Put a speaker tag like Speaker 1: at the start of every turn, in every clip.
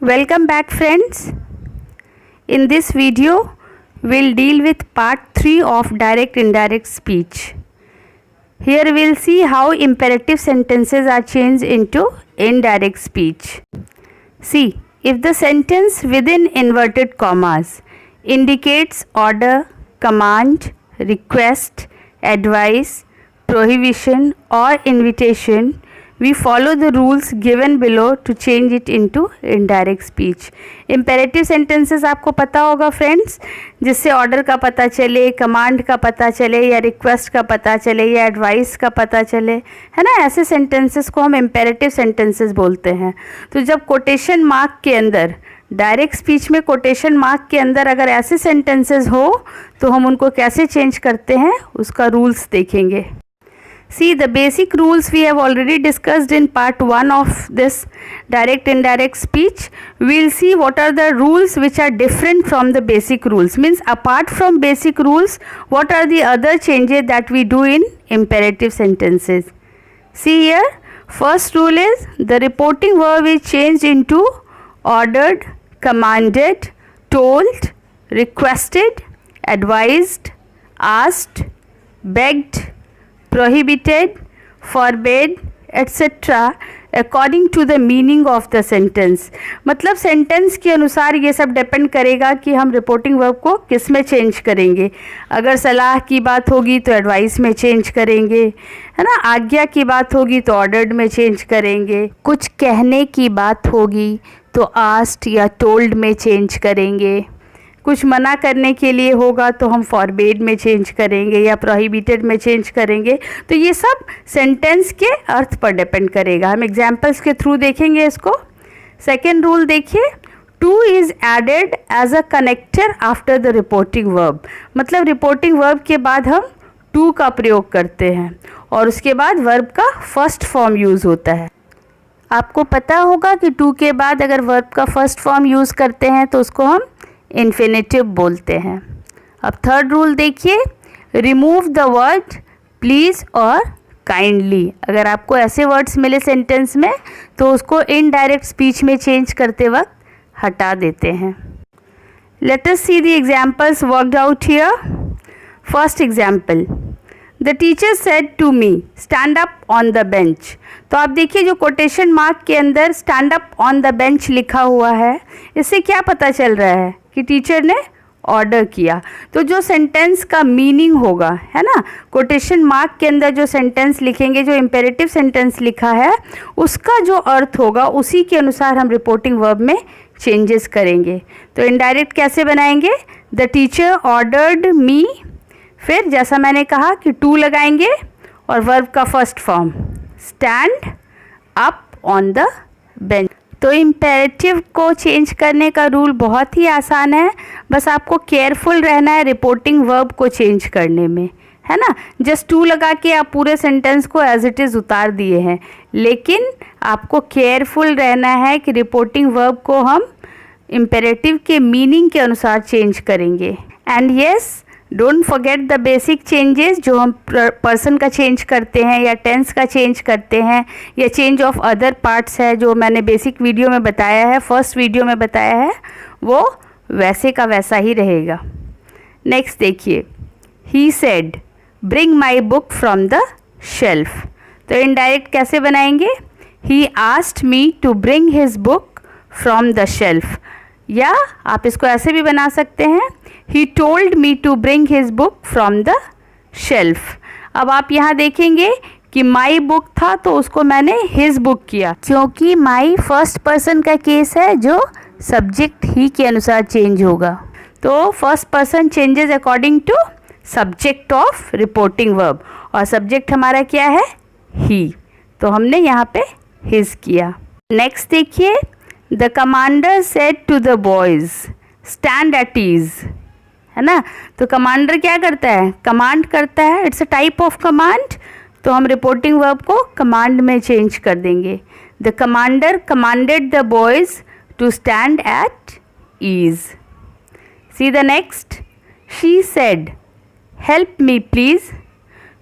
Speaker 1: Welcome back friends. In this video we'll deal with part 3 of direct indirect speech. Here we'll see how imperative sentences are changed into indirect speech. See, if the sentence within inverted commas indicates order, command, request, advice, prohibition or invitation, we follow the rules given below to change it into indirect speech. Imperative sentences आपको पता होगा friends, जिससे order का पता चले, command का पता चले या रिक्वेस्ट का पता चले या एडवाइस का पता चले, है ना। ऐसे सेंटेंसेस को हम इम्पेरेटिव सेंटेंसेस बोलते हैं। तो जब कोटेशन मार्क के अंदर, डायरेक्ट स्पीच में कोटेशन मार्क के अंदर अगर ऐसे सेंटेंसेस हो तो हम उनको कैसे चेंज करते हैं उसका रूल्स देखेंगे। See, the basic rules we have already discussed in part 1 of this direct indirect speech. We'll see what are the rules which are different from the basic rules. Means apart from basic rules, what are the other changes that we do in imperative sentences. See here, first rule is the reporting verb is changed into ordered, commanded, told, requested, advised, asked, begged, prohibited, forbade, etc. according to the meaning of the sentence. मतलब sentence के अनुसार ये सब depend करेगा कि हम reporting verb को किस में चेंज करेंगे। अगर सलाह की बात होगी तो एडवाइस में चेंज करेंगे, है ना। आज्ञा की बात होगी तो ऑर्डर्ड में चेंज करेंगे। कुछ कहने की बात होगी तो आस्क्ड या टोल्ड में चेंज करेंगे। कुछ मना करने के लिए होगा तो हम फॉरबेड में चेंज करेंगे या प्रोहिबिटेड में चेंज करेंगे। तो ये सब सेंटेंस के अर्थ पर डिपेंड करेगा। हम एग्जांपल्स के थ्रू देखेंगे इसको। सेकेंड रूल देखिए, to is added as a connector after the reporting verb. मतलब रिपोर्टिंग वर्ब के बाद हम टू का प्रयोग करते हैं और उसके बाद वर्ब का फर्स्ट फॉर्म यूज़ होता है। आपको पता होगा कि टू के बाद अगर वर्ब का फर्स्ट फॉर्म यूज़ करते हैं तो उसको हम इन्फिनेटिव बोलते हैं। अब थर्ड रूल देखिए, रिमूव द वर्ड प्लीज़ और काइंडली। अगर आपको ऐसे वर्ड्स मिले सेंटेंस में तो उसको इनडायरेक्ट स्पीच में चेंज करते वक्त हटा देते हैं। Let us see the examples worked out here. First example, the teacher said to me stand up on the bench. तो आप देखिए जो कोटेशन मार्क के अंदर stand up on the bench लिखा हुआ है, इससे क्या पता चल रहा है कि टीचर ने ऑर्डर किया। तो जो सेंटेंस का मीनिंग होगा, है ना, कोटेशन मार्क के अंदर जो सेंटेंस लिखेंगे, जो इम्पेरेटिव सेंटेंस लिखा है उसका जो अर्थ होगा उसी के अनुसार हम रिपोर्टिंग वर्ब में चेंजेस करेंगे। तो इनडायरेक्ट कैसे बनाएंगे, द टीचर ऑर्डर्ड मी, फिर जैसा मैंने कहा कि टू लगाएंगे और वर्ब का first form stand up on the bench. तो इम्पेरेटिव को चेंज करने का रूल बहुत ही आसान है, बस आपको केयरफुल रहना है रिपोर्टिंग वर्ब को चेंज करने में, है ना। जस्ट टू लगा के आप पूरे सेंटेंस को एज इट इज़ उतार दिए हैं, लेकिन आपको केयरफुल रहना है कि रिपोर्टिंग वर्ब को हम इम्पेरेटिव के मीनिंग के अनुसार चेंज करेंगे। And yes, don't forget the basic changes जो हम पर्सन का चेंज करते हैं या टेंस का चेंज करते हैं या चेंज ऑफ अदर पार्ट्स है जो मैंने बेसिक वीडियो में बताया है, फर्स्ट वीडियो में बताया है, वो वैसे का वैसा ही रहेगा। नेक्स्ट देखिए, he said bring my book from the shelf. तो इनडायरेक्ट कैसे बनाएंगे, he asked me to bring his book from the shelf, या आप इसको ऐसे भी बना सकते हैं, he told me to bring his book from the shelf. अब आप यहाँ देखेंगे कि माई बुक था तो उसको मैंने हिज बुक किया, क्योंकि माई फर्स्ट पर्सन का केस है जो सब्जेक्ट ही के अनुसार चेंज होगा। तो first person changes according to subject of reporting verb, और सब्जेक्ट हमारा क्या है, ही, तो हमने यहाँ पे हिज किया। नेक्स्ट देखिए, the commander said to the boys stand at ease, है ना। तो कमांडर क्या करता है, कमांड करता है, it's a type of command, तो हम रिपोर्टिंग वर्ब को कमांड में चेंज कर देंगे। The commander commanded the boys to stand at ease. See the next, she said help me please.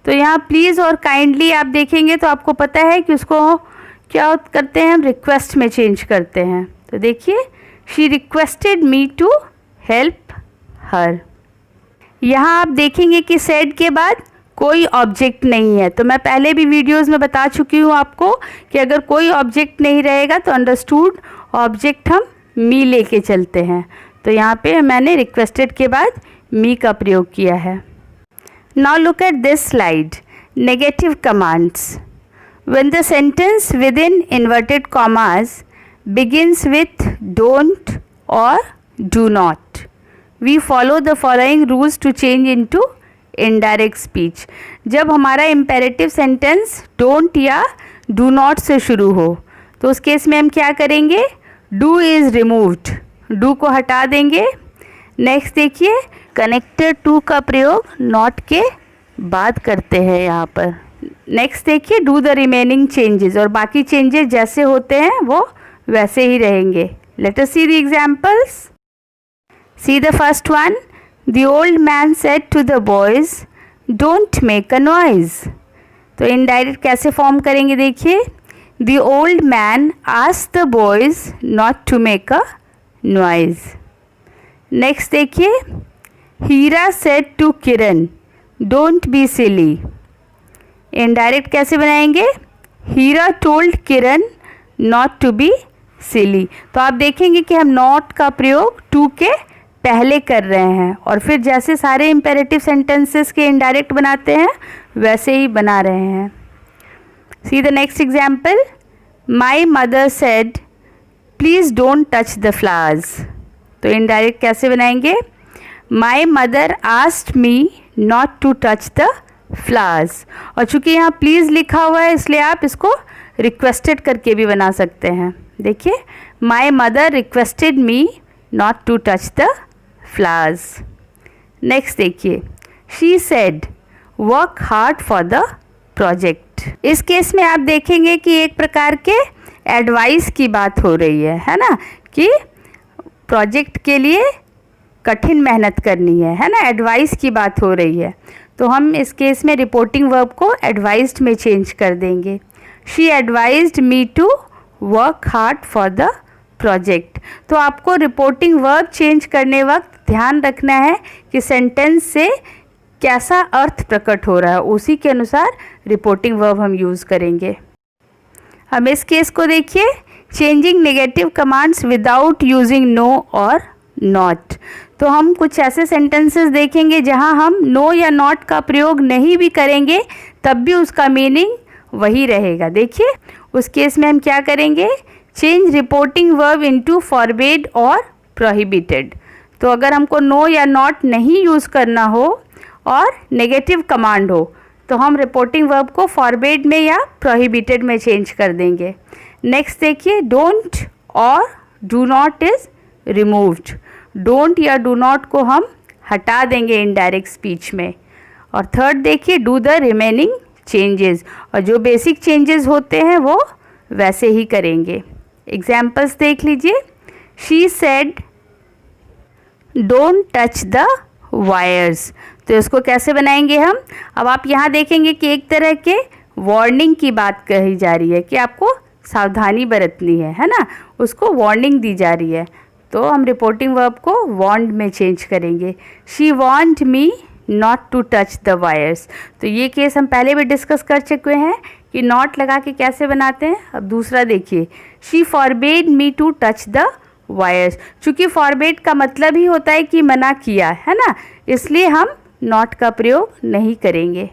Speaker 1: तो यहाँ प्लीज़ और काइंडली आप देखेंगे तो आपको पता है कि उसको क्या करते हैं, हम रिक्वेस्ट में चेंज करते हैं, तो देखिए she requested me to help her. यहाँ आप देखेंगे कि सेड के बाद कोई ऑब्जेक्ट नहीं है। तो मैं पहले भी वीडियोस में बता चुकी हूँ आपको कि अगर कोई ऑब्जेक्ट नहीं रहेगा तो अंडरस्टूड ऑब्जेक्ट हम मी लेके चलते हैं। तो यहाँ पे मैंने रिक्वेस्टेड के बाद मी का प्रयोग किया है। Now look at this slide, negative commands. When the sentence with in inverted commas begins with don't or do not, we follow the following rules to change into indirect speech। जब हमारा imperative sentence don't या do not से शुरू हो तो उस case में हम क्या करेंगे, do is removed, do को हटा देंगे। नेक्स्ट देखिए connected to का प्रयोग not के बाद करते हैं यहाँ पर। नेक्स्ट देखिए do the remaining changes, और बाकी changes जैसे होते हैं वो वैसे ही रहेंगे। Let us see the examples. See the first one. The old man said to the boys, "Don't make a noise." तो indirect कैसे फॉर्म करेंगे देखिए, The old man asked the boys not to make a noise. Next देखिए, Hira said to Kiran, "Don't be silly." Indirect कैसे बनाएंगे, Hira told Kiran not to be silly। तो आप देखेंगे कि हम नॉट का प्रयोग टू के पहले कर रहे हैं और फिर जैसे सारे इम्पेरेटिव सेंटेंसेस के इनडायरेक्ट बनाते हैं वैसे ही बना रहे हैं। See the next example, my mother said please don't touch the flowers. तो इनडायरेक्ट कैसे बनाएंगे, my mother asked me not to touch the flowers. और चूँकि यहाँ प्लीज़ लिखा हुआ है इसलिए आप इसको रिक्वेस्टेड करके भी बना सकते हैं। देखिए, my mother requested me not to touch the flowers. Next देखिए, she said work hard for the project. इस केस में आप देखेंगे कि एक प्रकार के एडवाइस की बात हो रही है ना, कि प्रोजेक्ट के लिए कठिन मेहनत करनी है ना, एडवाइस की बात हो रही है। तो हम इस केस में रिपोर्टिंग वर्ब को एडवाइज्ड में चेंज कर देंगे। She advised me to work hard for the project. तो आपको रिपोर्टिंग वर्ब चेंज करने वक्त ध्यान रखना है कि सेंटेंस से कैसा अर्थ प्रकट हो रहा है, उसी के अनुसार रिपोर्टिंग वर्ब हम यूज़ करेंगे। हम इस केस को देखिए, changing negative commands without using no और नॉट। तो हम कुछ ऐसे सेंटेंसेस देखेंगे जहां हम नो या नॉट का प्रयोग नहीं भी करेंगे तब भी उसका मीनिंग वही रहेगा। देखिए, उस केस में हम क्या करेंगे, change reporting verb into forbid और प्रोहिबिटेड। तो अगर हमको नो या नॉट नहीं यूज़ करना हो और नेगेटिव कमांड हो तो हम रिपोर्टिंग वर्ब को फॉरबिड में या प्रोहिबिटेड में चेंज कर देंगे। नेक्स्ट देखिए, डोंट और do not is removed. Don't या डू नॉट को हम हटा देंगे इनडायरेक्ट स्पीच में। और थर्ड देखिए, डू द रिमेनिंग चेंजेस, और जो बेसिक चेंजेस होते हैं वो वैसे ही करेंगे। एग्जाम्पल्स देख लीजिए, she said don't touch the wires. तो इसको कैसे बनाएंगे हम, अब आप यहाँ देखेंगे कि एक तरह के वार्निंग की बात कही जा रही है कि आपको सावधानी बरतनी है ना, उसको वार्निंग दी जा रही है। तो हम रिपोर्टिंग वर्ब को वार्नड में चेंज करेंगे। She warned me not to touch the wires. तो ये केस हम पहले भी डिस्कस कर चुके हैं कि नॉट लगा के कैसे बनाते हैं। अब दूसरा देखिए, she forbade me to touch the wires. चूँकि फॉरबेड का मतलब ही होता है कि मना किया है ना, इसलिए हम नॉट का प्रयोग नहीं करेंगे।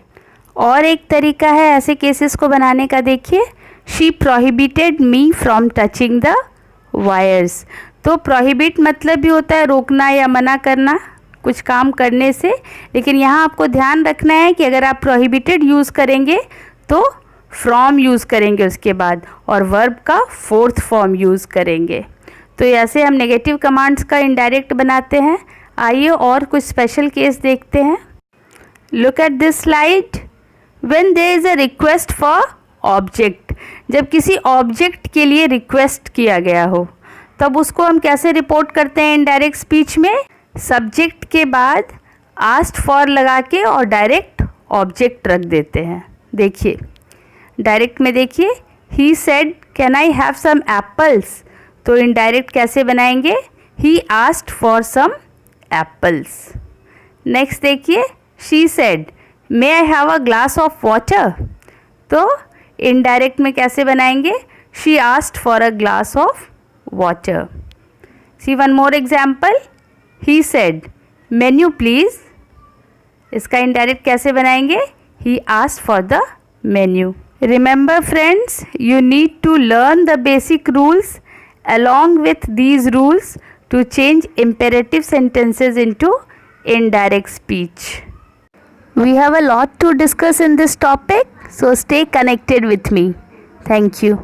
Speaker 1: और एक तरीका है ऐसे केसेस को बनाने का, देखिए, she prohibited me from touching the wires. तो प्रोहिबिट मतलब भी होता है रोकना या मना करना कुछ काम करने से, लेकिन यहाँ आपको ध्यान रखना है कि अगर आप प्रोहिबिटेड यूज़ करेंगे तो फ्रॉम यूज़ करेंगे उसके बाद, और वर्ब का फोर्थ फॉर्म यूज़ करेंगे। तो ऐसे हम नेगेटिव कमांड्स का इनडायरेक्ट बनाते हैं। आइए और कुछ स्पेशल केस देखते हैं। Look at this slide, when there is a request for object. जब किसी ऑब्जेक्ट के लिए रिक्वेस्ट किया गया हो तब उसको हम कैसे रिपोर्ट करते हैं इनडायरेक्ट स्पीच में, सब्जेक्ट के बाद आस्क्ड फॉर लगा के और डायरेक्ट ऑब्जेक्ट रख देते हैं। देखिए, डायरेक्ट में देखिए, he said can I have some apples. तो इनडायरेक्ट कैसे बनाएंगे? He asked for some apples. Next देखिए, she said may I have a glass of water. तो इनडायरेक्ट में कैसे बनाएंगे? She asked for a glass of water. See one more example, he said menu please. इसका indirect कैसे बनाएंगे? He asked for the menu. Remember friends, you need to learn the basic rules. Along with these rules to change imperative sentences into indirect speech. We have a lot to discuss in this topic, so stay connected with me. Thank you.